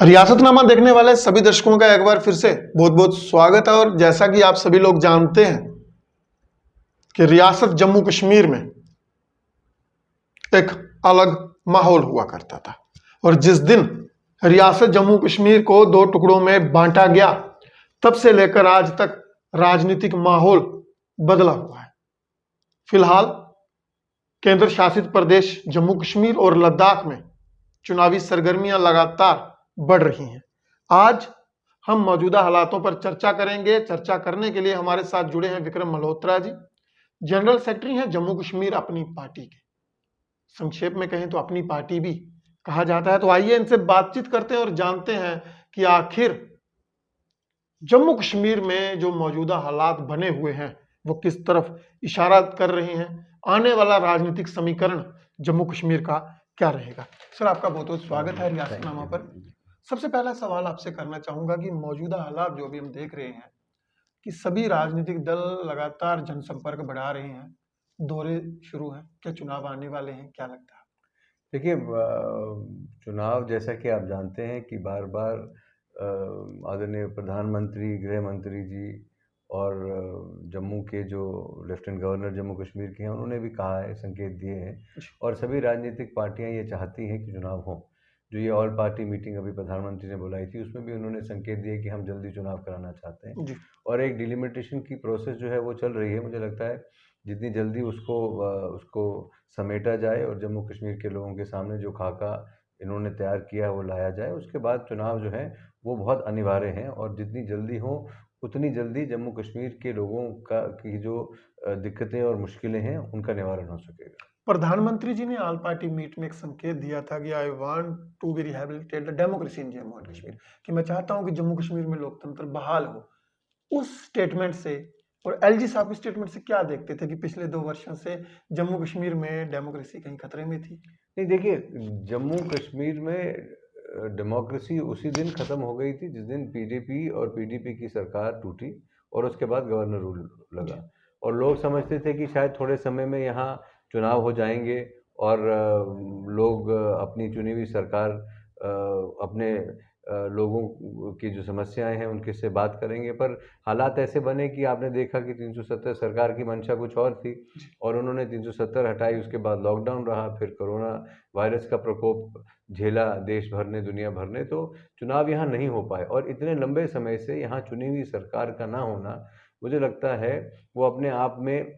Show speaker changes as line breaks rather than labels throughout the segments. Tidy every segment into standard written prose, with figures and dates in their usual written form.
रियासतनामा देखने वाले सभी दर्शकों का एक बार फिर से बहुत बहुत स्वागत है। और जैसा कि आप सभी लोग जानते हैं कि रियासत जम्मू कश्मीर में एक अलग माहौल हुआ करता था, और जिस दिन रियासत जम्मू कश्मीर को दो टुकड़ों में बांटा गया, तब से लेकर आज तक राजनीतिक माहौल बदला हुआ है। फिलहाल केंद्र शासित प्रदेश जम्मू कश्मीर और लद्दाख में चुनावी सरगर्मियां लगातार बढ़ रही हैं। आज हम मौजूदा हालातों पर चर्चा करेंगे। चर्चा करने के लिए हमारे साथ जुड़े हैं विक्रम मल्होत्रा जी, जनरल सेक्रेटरी हैं जम्मू कश्मीर अपनी पार्टी के। संक्षेप में कहें तो अपनी पार्टी भी कहा जाता है। तो आइए इनसे बातचीत करते हैं और जानते हैं कि आखिर जम्मू कश्मीर में जो मौजूदा हालात बने हुए हैं वो किस तरफ इशारा कर रहे हैं। आने वाला राजनीतिक समीकरण जम्मू कश्मीर का क्या रहेगा। सर, आपका बहुत बहुत स्वागत है रियासतनामा पर। सबसे पहला सवाल आपसे करना चाहूंगा कि मौजूदा हालात जो अभी हम देख रहे हैं कि सभी राजनीतिक दल लगातार जनसंपर्क बढ़ा रहे हैं, दौरे शुरू हैं, क्या चुनाव आने वाले हैं, क्या लगता है?
देखिए, चुनाव जैसा कि आप जानते हैं कि बार बार आदरणीय प्रधानमंत्री, गृह मंत्री जी और जम्मू के जो लेफ्टिनेंट गवर्नर जम्मू कश्मीर के हैं, उन्होंने भी कहा है, संकेत दिए हैं। और सभी राजनीतिक पार्टियां ये चाहती हैं कि चुनाव हों। जो ये ऑल पार्टी मीटिंग अभी प्रधानमंत्री ने बुलाई थी, उसमें भी उन्होंने संकेत दिए कि हम जल्दी चुनाव कराना चाहते हैं। और एक डिलिमिटेशन की प्रोसेस जो है वो चल रही है। मुझे लगता है जितनी जल्दी उसको समेटा जाए और जम्मू कश्मीर के लोगों के सामने जो खाका इन्होंने तैयार किया वो लाया जाए, उसके बाद चुनाव जो है वो बहुत अनिवार्य हैं। और जितनी जल्दी हो उतनी जल्दी जम्मू कश्मीर के लोगों की जो दिक्कतें और मुश्किलें हैं उनका निवारण हो सकेगा।
प्रधानमंत्री जी ने ऑल पार्टी मीट में एक संकेत दिया था कि I want to be rehabilitate the democracy in Jammu and Kashmir, कि मैं चाहता हूं कि जम्मू कश्मीर में लोकतंत्र बहाल हो। उस स्टेटमेंट से और एलजी साहब के स्टेटमेंट से क्या देखते थे कि पिछले 2 वर्षों से जम्मू कश्मीर में डेमोक्रेसी कहीं खतरे में थी?
नहीं, देखिए, जम्मू कश्मीर में डेमोक्रेसी उसी दिन ख़त्म हो गई थी जिस दिन पीडीपी और पीडीपी की सरकार टूटी और उसके बाद गवर्नर रूल लगा। और लोग समझते थे कि शायद थोड़े समय में यहाँ चुनाव हो जाएंगे और लोग अपनी चुनी हुई सरकार अपने लोगों की जो समस्याएं हैं उनके से बात करेंगे। पर हालात ऐसे बने कि आपने देखा कि 370 सरकार की मंशा कुछ और थी और उन्होंने 370 हटाई। उसके बाद लॉकडाउन रहा, फिर कोरोना वायरस का प्रकोप झेला देश भर ने, दुनिया भर ने, तो चुनाव यहाँ नहीं हो पाए। और इतने लंबे समय से यहाँ चुनी हुई सरकार का ना होना, मुझे लगता है वो अपने आप में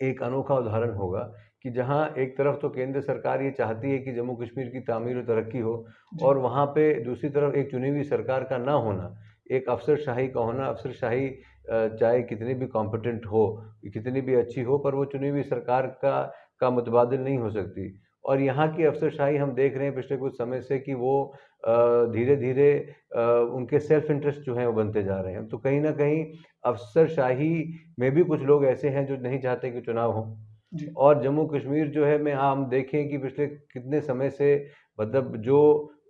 एक अनोखा उदाहरण होगा कि जहां एक तरफ तो केंद्र सरकार ये चाहती है कि जम्मू कश्मीर की तामीर और तरक्की हो, और वहां पे दूसरी तरफ एक चुनी हुई सरकार का ना होना, एक अफसरशाही का होना। अफसरशाही चाहे कितनी भी कॉम्पिटेंट हो, कितनी भी अच्छी हो, पर वो चुनी हुई सरकार का मुतबादिल नहीं हो सकती। और यहाँ की अफसरशाही हम देख रहे हैं पिछले कुछ समय से कि वो धीरे धीरे उनके सेल्फ इंटरेस्ट जो हैं वो बनते जा रहे हैं। तो कहीं ना कहीं अफसरशाही में भी कुछ लोग ऐसे हैं जो नहीं चाहते कि चुनाव हो। और जम्मू कश्मीर जो है, में हम देखें कि पिछले कितने समय से, मतलब जो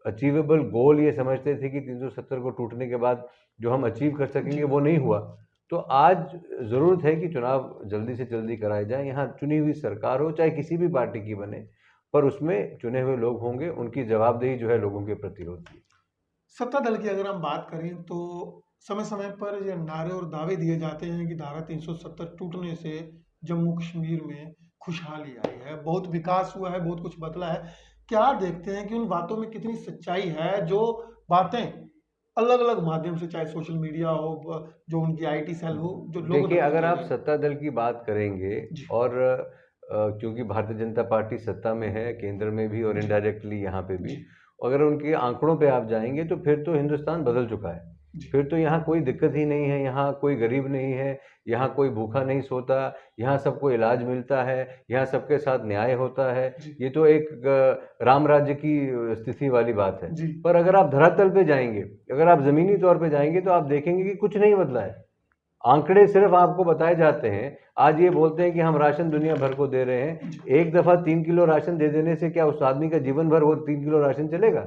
अचीवेबल गोल ये समझते थे कि 370 को टूटने के बाद जो हम अचीव कर सकेंगे वो नहीं हुआ। तो आज ज़रूरत है कि चुनाव जल्दी से जल्दी कराए जाए। यहाँ चुनी हुई सरकार हो, चाहे किसी भी पार्टी की बने, पर उसमें चुने हुए लोग होंगे, उनकी जवाबदेही जो है लोगों के प्रति होती है।
सत्ता दल की अगर हम बात करें तो समय समय पर ये नारे और दावे दिए जाते हैं कि धारा 370 टूटने से जम्मू कश्मीर में खुशहाली आई है, बहुत विकास हुआ है, बहुत कुछ बदला है। क्या देखते हैं कि उन बातों में कितनी सच्चाई है? जो बातें अलग अलग माध्यम से, चाहे सोशल मीडिया हो, जो उनकी आईटी सेल हो, जो लोगों
देखिए,
तक
अगर
पहुंचाई
आप
जाए।
सत्ता दल की बात करेंगे और क्योंकि भारतीय जनता पार्टी सत्ता में है, केंद्र में भी और इनडायरेक्टली यहाँ पे भी, अगर उनके आंकड़ों पे आप जाएंगे तो फिर तो हिंदुस्तान बदल चुका है। फिर तो यहाँ कोई दिक्कत ही नहीं है, यहाँ कोई गरीब नहीं है, यहाँ कोई भूखा नहीं सोता, यहाँ सबको इलाज मिलता है, यहाँ सबके साथ न्याय होता है। ये तो एक राम राज्य की स्थिति वाली बात है। पर अगर आप धरातल पे जाएंगे, अगर आप जमीनी तौर पे जाएंगे, तो आप देखेंगे कि कुछ नहीं बदला है। आंकड़े सिर्फ आपको बताए जाते हैं। आज ये बोलते हैं कि हम राशन दुनिया भर को दे रहे हैं। एक दफा 3 किलो राशन दे देने से क्या उस आदमी का जीवन भर वो 3 किलो राशन चलेगा?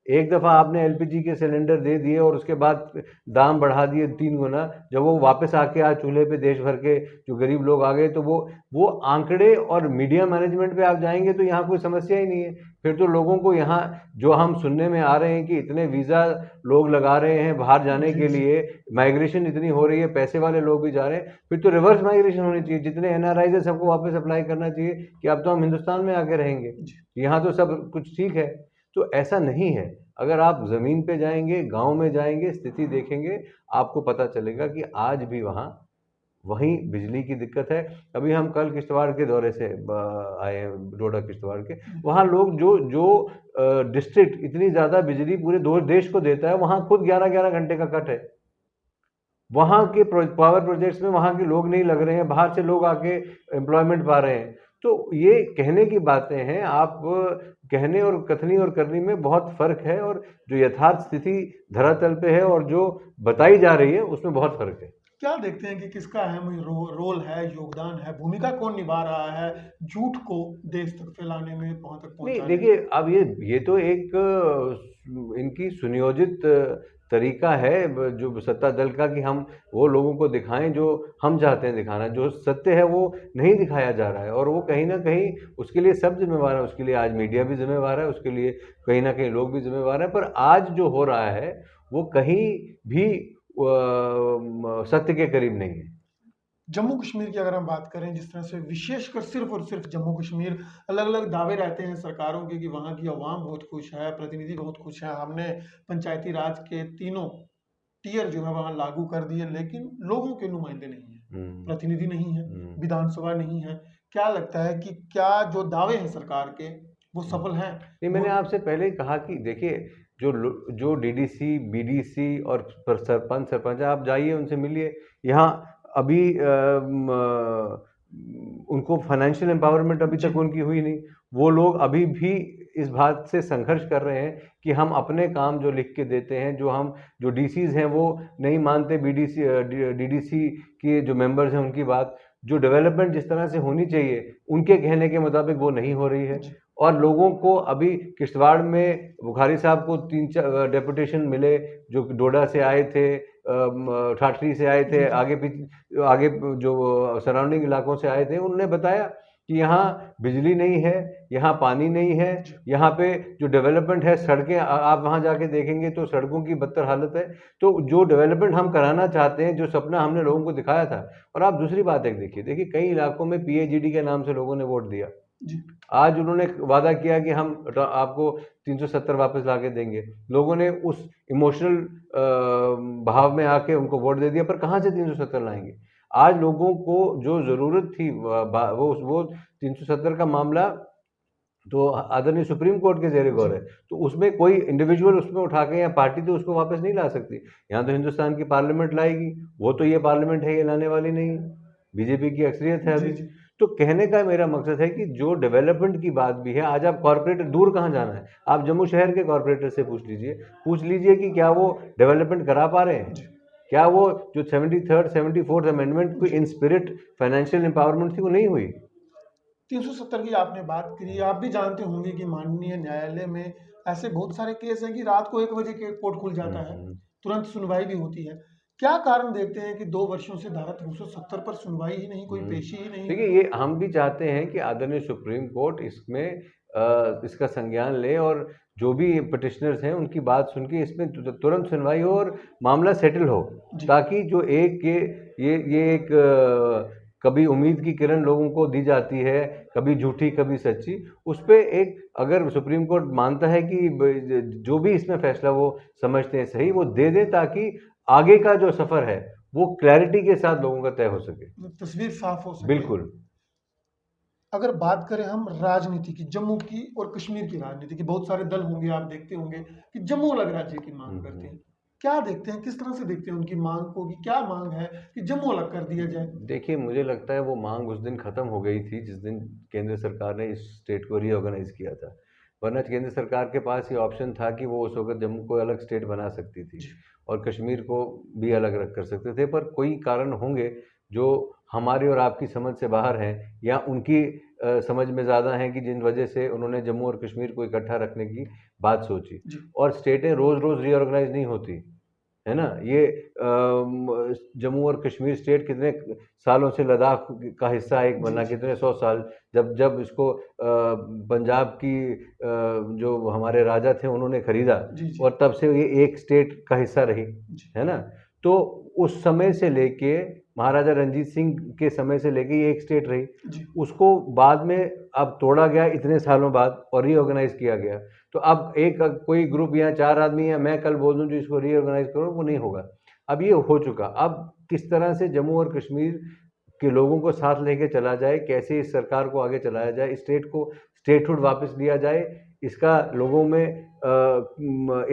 एक दफ़ा आपने एलपीजी के सिलेंडर दे दिए और उसके बाद दाम बढ़ा दिए 3 गुना। जब वो वापस आके आज चूल्हे पे देश भर के जो गरीब लोग आ गए, तो वो आंकड़े और मीडिया मैनेजमेंट पे आप जाएंगे तो यहाँ कोई समस्या ही नहीं है। फिर तो लोगों को यहाँ जो हम सुनने में आ रहे हैं कि इतने वीज़ा लोग लगा रहे हैं बाहर जाने
जी
के
जी
लिए, माइग्रेशन इतनी हो रही है, पैसे वाले लोग भी जा रहे हैं, फिर तो रिवर्स माइग्रेशन होनी चाहिए। जितने एनआरआई है सबको वापस अप्लाई करना चाहिए कि अब तो हम हिंदुस्तान में आके रहेंगे,
जी।
यहाँ तो सब कुछ ठीक है। तो ऐसा नहीं है। अगर आप ज़मीन पे जाएंगे, गांव में जाएंगे, स्थिति देखेंगे, आपको पता चलेगा कि आज भी वहाँ वहीं बिजली की दिक्कत है। अभी हम कल किश्तवाड़ के दौरे से आए हैं, डोडा किश्तवाड़ के। वहाँ लोग जो जो डिस्ट्रिक्ट इतनी ज़्यादा बिजली पूरे दो देश को देता है, वहाँ खुद 11-11 घंटे का कट है। वहाँ के पावर प्रोजेक्ट्स में वहाँ के लोग नहीं लग रहे हैं, बाहर से लोग आके एम्प्लॉयमेंट पा रहे हैं। तो ये कहने की बातें हैं, आप कहने और कथनी और करनी में बहुत फर्क है, और जो यथार्थ स्थिति धरातल पे है और जो बताई जा रही है उसमें बहुत फर्क है।
क्या देखते हैं कि किसका अहम रोल है, योगदान है, भूमिका कौन निभा रहा है झूठ को देश तक फैलाने में, वहां तक
नहीं
पहुंचाने में?
देखिए, अब ये तो एक इनकी सुनियोजित तरीका है जो सत्ता दल का, कि हम वो लोगों को दिखाएं जो हम चाहते हैं दिखाना। जो सत्य है वो नहीं दिखाया जा रहा है, और वो कहीं ना कहीं उसके लिए सब जिम्मेवार है। उसके लिए आज मीडिया भी जिम्मेवार है, उसके लिए कहीं ना कहीं लोग भी जिम्मेवार हैं। पर आज जो हो रहा है वो कहीं भी सत्य के करीब नहीं है।
जम्मू कश्मीर की अगर हम बात करें, जिस तरह से विशेषकर सिर्फ और सिर्फ जम्मू कश्मीर, अलग अलग दावे रहते हैं सरकारों के कि वहाँ की आवाम बहुत खुश है, प्रतिनिधि बहुत खुश है, हमने पंचायती राज के तीनों टीयर जो है वहाँ लागू कर दिए, लेकिन लोगों के नुमाइंदे नहीं है, प्रतिनिधि नहीं है,
हम्म।
विधानसभा नहीं है। क्या लगता है कि क्या जो दावे हैं सरकार के वो सफल हैं?
नहीं,
वो
मैंने आपसे पहले ही कहा कि देखिए, जो डीडीसी बीडीसी और सरपंच आप जाइए, उनसे मिलिए। यहाँ अभी उनको फाइनेंशियल एम्पावरमेंट अभी
जी
तक उनकी हुई नहीं। वो लोग अभी भी इस बात से संघर्ष कर रहे हैं कि हम अपने काम जो लिख के देते हैं, जो डीसीज हैं वो नहीं मानते बीडीसी डीडीसी के जो मेंबर्स हैं उनकी बात। जो डेवलपमेंट जिस तरह से होनी चाहिए उनके कहने के मुताबिक वो नहीं हो रही है।
जी
और लोगों को अभी किश्तवाड़ में बुखारी साहब को 3-4 डेपुटेशन मिले, जो डोडा से आए थे, ठाठरी से आए थे,
जी
आगे जो सराउंडिंग इलाकों से आए थे। उन्होंने बताया कि यहाँ बिजली नहीं है, यहाँ पानी नहीं है,
जी
यहाँ पे जो डेवलपमेंट है, सड़कें आप वहाँ जाके देखेंगे तो सड़कों की बदतर हालत है। तो जो डेवलपमेंट हम कराना चाहते हैं, जो सपना हमने लोगों को दिखाया था। और आप दूसरी बात एक देखिए, कई इलाकों में पीएजीडी के नाम से लोगों ने वोट दिया।
जी
आज उन्होंने वादा किया कि हम आपको 370 वापस ला के देंगे। लोगों ने उस इमोशनल भाव में आके उनको वोट दे दिया, पर कहाँ से 370 लाएंगे? आज लोगों को जो ज़रूरत थी, वो 370 का मामला तो आदरणीय सुप्रीम कोर्ट के ज़ेरे
जी
गौर है। तो उसमें कोई इंडिविजुअल उसमें उठा के या पार्टी तो उसको वापस नहीं ला सकती। यहाँ तो हिंदुस्तान की पार्लियामेंट लाएगी। वो तो ये पार्लियामेंट है, ये लाने वाली नहीं है। बीजेपी की अक्सरियत है
जी
अभी।
जी
तो कहने का मेरा मकसद है कि जो डेवलपमेंट की बात भी है, आज आप कॉर्पोरेटर दूर कहाँ जाना है, आप जम्मू शहर के कॉर्पोरेटर से पूछ लीजिए कि क्या वो डेवलपमेंट करा पा रहे हैं।
जी
क्या वो जो 73rd 74th अमेंडमेंट कोई
जी।
इन स्पिरिट फाइनेंशियल एम्पावरमेंट थी, वो नहीं हुई।
370 की आपने बात करी, आप भी जानते होंगे कि माननीय न्यायालय में ऐसे बहुत सारे केस हैं कि रात को 1 बजे के कोर्ट खुल जाता है,
हम्म।
तुरंत सुनवाई भी होती है। क्या कारण देखते हैं कि 2 वर्षों से धारा 370 पर सुनवाई ही नहीं, कोई पेशी ही नहीं?
देखिए, ये हम भी चाहते हैं कि आदरणीय सुप्रीम कोर्ट इसमें इसका संज्ञान ले, और जो भी पिटिशनर्स हैं उनकी बात सुन के इसमें तुरंत सुनवाई हो और मामला सेटल हो।
जी
ताकि जो एक ये एक कभी उम्मीद की किरण लोगों को दी जाती है, कभी झूठी कभी सच्ची, उस पे एक अगर सुप्रीम कोर्ट मानता है कि जो भी इसमें फैसला वो समझते हैं सही, वो दे दे, ताकि आगे का जो सफ़र है वो क्लैरिटी के साथ लोगों का तय हो सके।
तस्वीर साफ हो सके।
बिल्कुल।
अगर बात करें हम राजनीति की, जम्मू की और कश्मीर की राजनीति की, बहुत सारे दल होंगे, आप देखते होंगे कि जम्मू अलग राज्य की मांग करते हैं। क्या देखते हैं, किस तरह से देखते हैं उनकी मांग को, कि क्या मांग है कि जम्मू अलग कर दिया जाए?
देखिए, मुझे लगता है वो मांग उस दिन ख़त्म हो गई थी जिस दिन केंद्र सरकार ने इस स्टेट को रीऑर्गेनाइज किया था। वरना केंद्र सरकार के पास ये ऑप्शन था कि वो उस वक्त जम्मू को अलग स्टेट बना सकती थी
जी
और कश्मीर को भी अलग रख कर सकते थे। पर कोई कारण होंगे जो हमारी और आपकी समझ से बाहर हैं, या उनकी समझ में ज़्यादा हैं कि जिन वजह से उन्होंने जम्मू और कश्मीर को इकट्ठा रखने की बात सोची।
जी
और स्टेटें रोज़ रोज़ रीऑर्गेनाइज नहीं होती, है ना? ये जम्मू और कश्मीर स्टेट कितने सालों से लद्दाख का हिस्सा एक
जी
बना,
जी
कितने 100 साल, जब जब इसको पंजाब की जो हमारे राजा थे उन्होंने खरीदा,
जी जी
और तब से ये एक स्टेट का हिस्सा रही,
जी
है ना? तो उस समय से लेके महाराजा रणजीत सिंह के समय से लेके ये एक स्टेट रही।
जी
उसको बाद में अब तोड़ा गया इतने सालों बाद और रीऑर्गेनाइज किया गया। तो अब एक कोई ग्रुप या 4 आदमी या मैं कल बोल दूं जो इसको रीऑर्गेनाइज करो, वो नहीं होगा। अब ये हो चुका। अब किस तरह से जम्मू और कश्मीर के लोगों को साथ लेके चला जाए, कैसे इस सरकार को आगे चलाया जाए, स्टेट को स्टेटहुड वापस लिया जाए, इसका लोगों में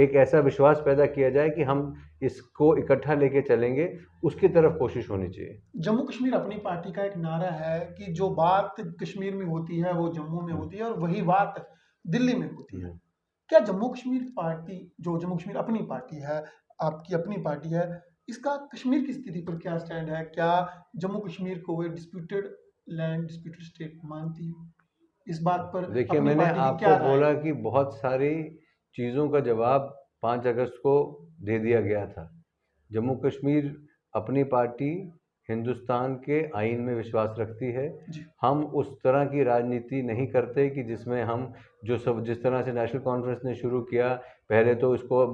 एक ऐसा विश्वास पैदा किया जाए कि हम इसको इकट्ठा लेके चलेंगे, उसकी तरफ कोशिश होनी चाहिए।
जम्मू कश्मीर अपनी पार्टी का एक नारा है कि जो बात कश्मीर में होती है वो जम्मू में होती है और वही बात दिल्ली में होती है।
हम्म।
क्या जम्मू कश्मीर पार्टी, जो जम्मू कश्मीर अपनी पार्टी है, आपकी अपनी पार्टी है, इसका कश्मीर की स्थिति पर क्या स्टैंड है? क्या जम्मू कश्मीर को वे डिस्प्यूटेड लैंड, डिस्प्यूटेड स्टेट मानती है? इस बात पर
देखिए,
अपनी
मैंने
पार्टी की
आपको
क्या राय
बोला
है?
कि बहुत सारी चीज़ों का जवाब 5 अगस्त को दे दिया गया था। जम्मू कश्मीर अपनी पार्टी हिंदुस्तान के आइन में विश्वास रखती है।
जी
हम उस तरह की राजनीति नहीं करते कि जिसमें हम जो सब जिस तरह से नेशनल कॉन्फ्रेंस ने शुरू किया, पहले तो इसको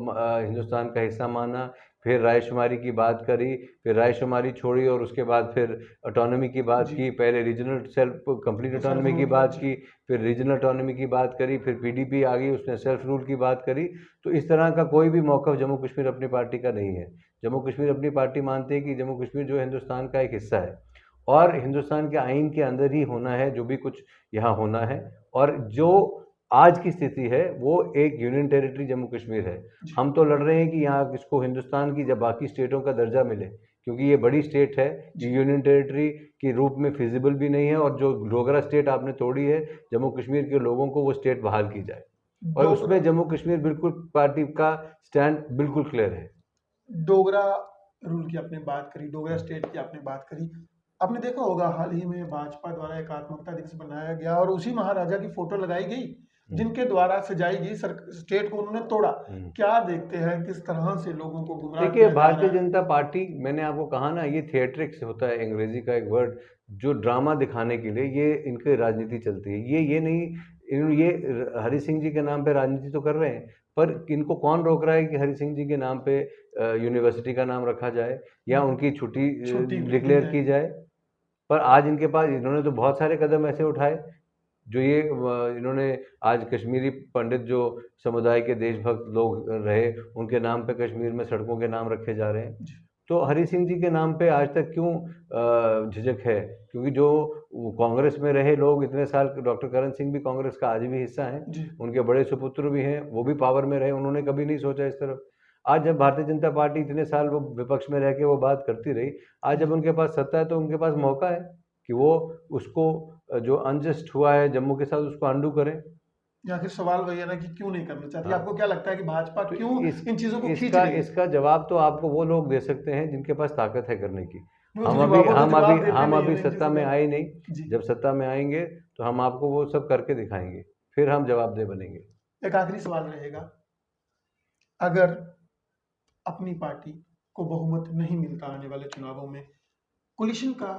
हिंदुस्तान का हिस्सा माना, फिर रायशुमारी की बात करी, फिर रायशुमारी छोड़ी और उसके बाद फिर ऑटोनॉमी की बात
जी
की, पहले regional self complete
self
autonomy की
रूल की बात।
बात
जी
की, फिर रीजनल ऑटोनॉमी की बात करी, फिर पीडीपी आ गई, उसने सेल्फ रूल की बात करी। तो इस तरह का कोई भी मौक़िफ़ जम्मू कश्मीर अपनी पार्टी का नहीं है। जम्मू कश्मीर अपनी पार्टी मानती है कि जम्मू कश्मीर जो है हिंदुस्तान का एक हिस्सा है, और हिंदुस्तान के आइन के अंदर ही होना है जो भी कुछ यहाँ होना है। और जो आज की स्थिति है वो एक यूनियन टेरिटरी जम्मू कश्मीर है।
जी
हम तो लड़ रहे हैं कि यहाँ इसको हिंदुस्तान की जब बाकी स्टेटों का दर्जा मिले, क्योंकि ये बड़ी स्टेट है,
जी
ये यूनियन टेरिटरी के रूप में फिजिबल भी नहीं है, और जो डोगरा स्टेट आपने तोड़ी है, जम्मू कश्मीर के लोगों को वो स्टेट बहाल की जाए। और
डोगरा
उसमें जम्मू कश्मीर बिल्कुल पार्टी का स्टैंड बिल्कुल क्लियर है।
डोगरा रूल की आपने बात करी, डोगरा स्टेट की आपने बात करी। आपने देखा होगा हाल ही में भाजपा द्वारा एकात्मकता दिवस मनाया गया और उसी महाराजा की फोटो लगाई गई
हम्म,
जिनके द्वारा सजाई गई स्टेट को उन्होंने तोड़ा।
हम्म।
क्या देखते हैं किस तरह से लोगों को गुमराह
देखिए,
किया जा
भारतीय
रहा है?
जनता पार्टी, मैंने आपको कहा ना, ये थिएट्रिक्स होता है, अंग्रेजी का एक वर्ड, जो ड्रामा दिखाने के लिए ये इनकी राजनीति चलती है। ये नहीं, ये हरि सिंह जी के नाम पे राजनीति तो कर रहे हैं, पर इनको कौन रोक रहा है कि हरि सिंह जी के नाम पे यूनिवर्सिटी का नाम रखा जाए या उनकी छुट्टी
छुट्टी दी
डिक्लेयर
जाए।
की जाए? पर आज इनके पास, इन्होंने तो बहुत सारे कदम ऐसे उठाए जो ये इन्होंने आज कश्मीरी पंडित जो समुदाय के देशभक्त लोग रहे, उनके नाम पे कश्मीर में सड़कों के नाम रखे जा रहे हैं।
जी
तो हरि सिंह जी के नाम पे आज तक क्यों झिझक है? क्योंकि जो कांग्रेस में रहे लोग इतने साल, डॉक्टर करण सिंह भी कांग्रेस का आज भी हिस्सा हैं,
जी
उनके बड़े सुपुत्र भी हैं, वो भी पावर में रहे, उन्होंने कभी नहीं सोचा इस तरफ। आज जब भारतीय जनता पार्टी इतने साल वो विपक्ष में रह के वो बात करती रही, आज जब उनके पास सत्ता है तो उनके पास मौका है कि वो उसको जो अनजस्ट हुआ है जम्मू के साथ, उसको अंडू करें।
या फिर सवाल वही है ना कि क्यों नहीं करना चाहती?
हाँ,
आपको क्या लगता है कि भाजपा
तो
क्यों
इस
इन चीजों को खींच
इसका
रही है?
इसका जवाब तो आपको वो लोग दे सकते हैं जिनके पास ताकत है करने की।
वो तो जवाब वो तो जवाब देते
हम
नहीं है
अभी
ना इन
सत्ता
चीजों
में
का।
आए नहीं।
जी
जब सत्ता में आएंगे तो हम आपको वो सब करके दिखाएंगे, फिर हम जवाबदेह बनेंगे।
एक आखिरी सवाल रहेगा, अगर अपनी पार्टी को बहुमत नहीं मिलता आने वाले चुनावों में, कोलिशन का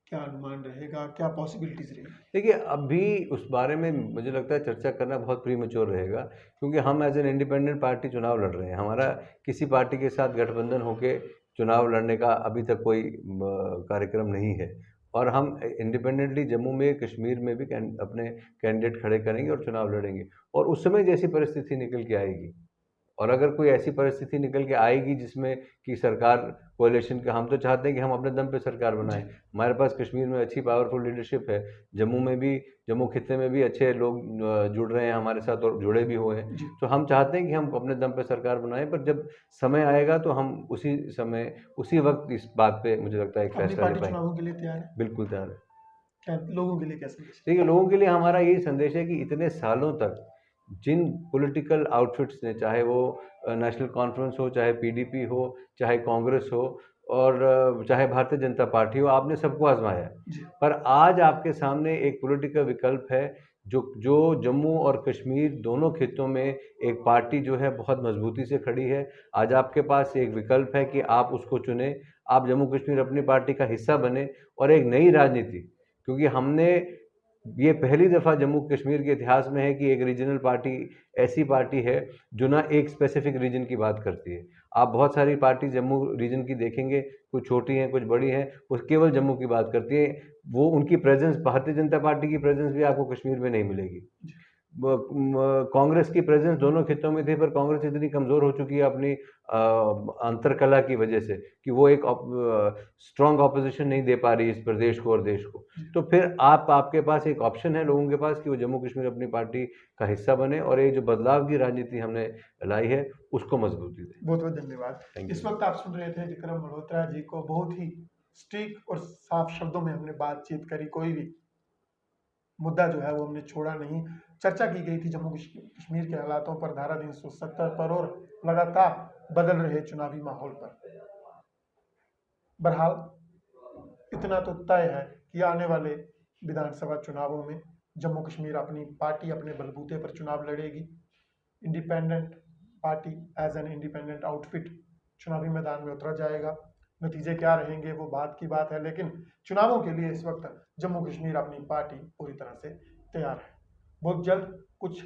क्या अनुमान रहेगा, क्या पॉसिबिलिटीज रहेगी?
देखिए, अभी उस बारे में मुझे लगता है चर्चा करना बहुत प्रीमेच्योर रहेगा, क्योंकि हम एज एन इंडिपेंडेंट पार्टी चुनाव लड़ रहे हैं। हमारा किसी पार्टी के साथ गठबंधन होके चुनाव लड़ने का अभी तक कोई कार्यक्रम नहीं है, और हम इंडिपेंडेंटली जम्मू में, कश्मीर में भी अपने कैंडिडेट खड़े करेंगे और चुनाव लड़ेंगे, और उस समय जैसी परिस्थिति निकल के आएगी, और अगर कोई ऐसी परिस्थिति निकल के आएगी जिसमें कि सरकार कोalition का, हम तो चाहते हैं कि हम अपने दम पे सरकार
जी
बनाएं। हमारे पास कश्मीर में अच्छी पावरफुल लीडरशिप है, जम्मू में भी, जम्मू खित्ते में भी अच्छे लोग जुड़ रहे हैं हमारे साथ और जुड़े भी हुए हैं।
जी
तो हम चाहते हैं कि हम अपने दम पे सरकार बनाएं, पर जब समय आएगा तो हम उसी समय, उसी वक्त इस बात पे मुझे लगता है एक
अपनी
फैसला ले
पार्टी
पाएंगे।
चुनावों के लिए तैयार है?
बिल्कुल तैयार है।
क्या लोगों के लिए क्या संदेश है?
देखिए, लोगों के लिए हमारा यही संदेश है कि इतने सालों तक जिन पॉलिटिकल आउटफिट्स ने, चाहे वो नेशनल कॉन्फ्रेंस हो, चाहे पीडीपी हो, चाहे कांग्रेस हो, और चाहे भारतीय जनता पार्टी हो, आपने सबको आजमाया।
जी।
पर आज आपके सामने एक पॉलिटिकल विकल्प है, जो जो जम्मू और कश्मीर दोनों खित्तों में एक पार्टी जो है बहुत मजबूती से खड़ी है। आज आपके पास एक विकल्प है कि आप उसको चुनें, आप जम्मू कश्मीर अपनी पार्टी का हिस्सा बने और एक नई राजनीति, क्योंकि हमने ये पहली दफ़ा जम्मू कश्मीर के इतिहास में है कि एक रीजनल पार्टी ऐसी पार्टी है जो ना एक स्पेसिफिक रीजन की बात करती है। आप बहुत सारी पार्टी जम्मू रीजन की देखेंगे, कुछ छोटी हैं, कुछ बड़ी हैं, वो केवल जम्मू की बात करती हैं। वो उनकी प्रेजेंस, भारतीय जनता पार्टी की प्रेजेंस भी आपको कश्मीर में नहीं मिलेगी। कांग्रेस की प्रेजेंस दोनों खित्तों में थी, पर कांग्रेस इतनी कमज़ोर हो चुकी है अपनी अंतरकला की वजह से कि वो एक स्ट्रांग ऑपोजिशन नहीं दे पा रही इस प्रदेश को और देश को। तो फिर आपके पास एक ऑप्शन है लोगों के पास कि वो जम्मू कश्मीर अपनी पार्टी का हिस्सा बने और ये जो बदलाव की राजनीति हमने लाई है उसको मजबूती दे।
बहुत बहुत धन्यवाद।
Thank
इस
you.
वक्त आप सुन रहे थे विक्रम मल्होत्रा जी को। बहुत ही स्टीक और साफ शब्दों में हमने बातचीत करी, कोई भी मुद्दा जो है वो हमने छोड़ा नहीं। चर्चा की गई थी जम्मू कश्मीर के हालातों पर, धारा 370 पर और लगातार बदल रहे चुनावी माहौल पर। बहरहाल इतना तो तय है कि आने वाले विधानसभा चुनावों में जम्मू कश्मीर अपनी पार्टी अपने बलबूते पर चुनाव लड़ेगी। Independent party as an independent outfit चुनावी मैदान में उतरा जाएगा। नतीजे क्या रहेंगे वो बात की बात है, लेकिन चुनावों के लिए इस वक्त जम्मू कश्मीर अपनी पार्टी पूरी तरह से तैयार है। बहुत जल्द कुछ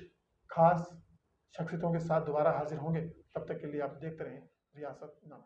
खास शख्सियतों के साथ दोबारा हाजिर होंगे। तब तक के लिए आप देखते रहें रियासत नामा।